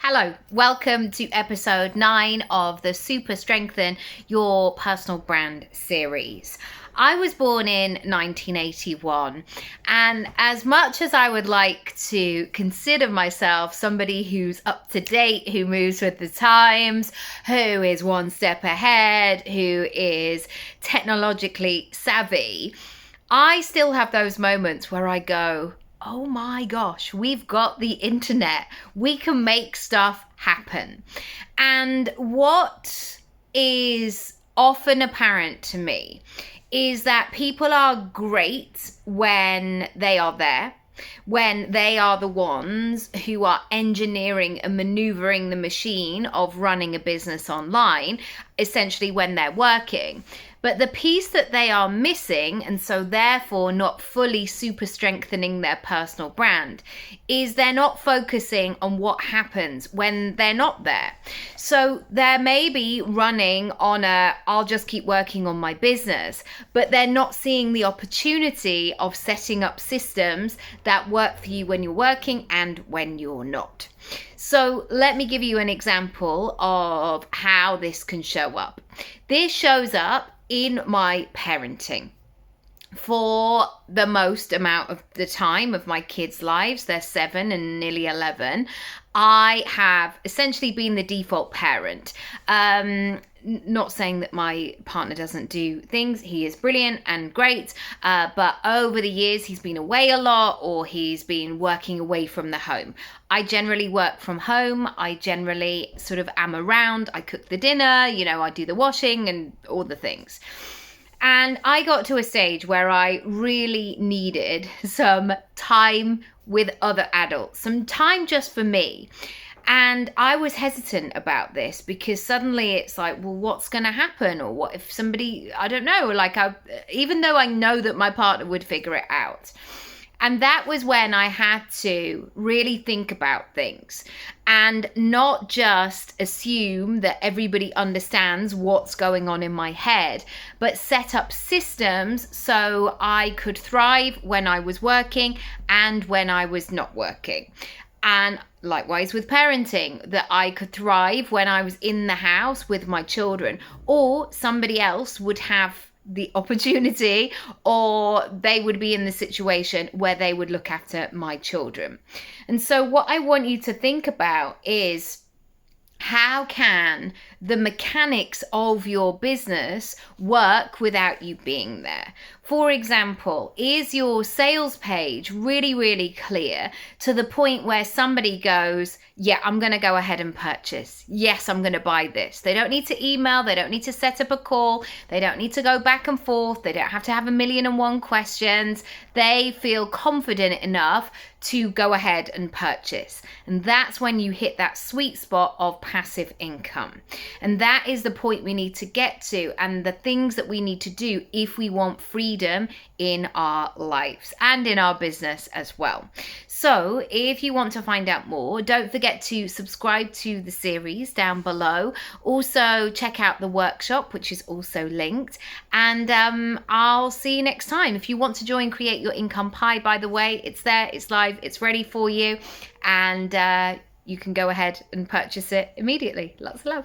Hello, welcome to episode 9 of the Super Strengthen Your Personal Brand series. I was born in 1981, and as much as I would like to consider myself somebody who's up to date, who moves with the times, who is one step ahead, who is technologically savvy, I still have those moments where I go, oh my gosh, we've got the internet. We can make stuff happen. And what is often apparent to me is that people are great when they are there, when they are the ones who are engineering and maneuvering the machine of running a business online, essentially when they're working. But the piece that they are missing, and so therefore not fully super strengthening their personal brand, is they're not focusing on what happens when they're not there. So they're maybe running on I'll just keep working on my business, but they're not seeing the opportunity of setting up systems that work for you when you're working and when you're not. So let me give you an example of how this can show up. This shows up in my parenting. For the most amount of the time of my kids' lives, they're 7 and nearly 11, I have essentially been the default parent. Not saying that my partner doesn't do things. He is brilliant and great, but over the years he's been away a lot, or he's been working away from the home. I generally work from home. I generally sort of am around. I cook the dinner, I do the washing and all the things. And I got to a stage where I really needed some time with other adults, some time just for me. And I was hesitant about this because suddenly it's like, well, what's going to happen? Or what if somebody, I don't know, even though I know that my partner would figure it out. And that was when I had to really think about things and not just assume that everybody understands what's going on in my head, but set up systems so I could thrive when I was working and when I was not working. And likewise with parenting, that I could thrive when I was in the house with my children, or somebody else would have the opportunity, or they would be in the situation where they would look after my children. And so what I want you to think about is, how can the mechanics of your business work without you being there? For example, is your sales page really, really clear to the point where somebody goes, yeah, I'm going to go ahead and purchase. Yes, I'm going to buy this. They don't need to email. They don't need to set up a call. They don't need to go back and forth. They don't have to have 1,000,001 questions. They feel confident enough to go ahead and purchase. And that's when you hit that sweet spot of passive income. And that is the point we need to get to, and the things that we need to do if we want freedom in our lives and in our business as well. So if you want to find out more, don't forget to subscribe to the series down below. Also check out the workshop, which is also linked. And I'll see you next time. If you want to join Create Your Income Pie, by the way, it's there, it's live, it's ready for you. And you can go ahead and purchase it immediately. Lots of love.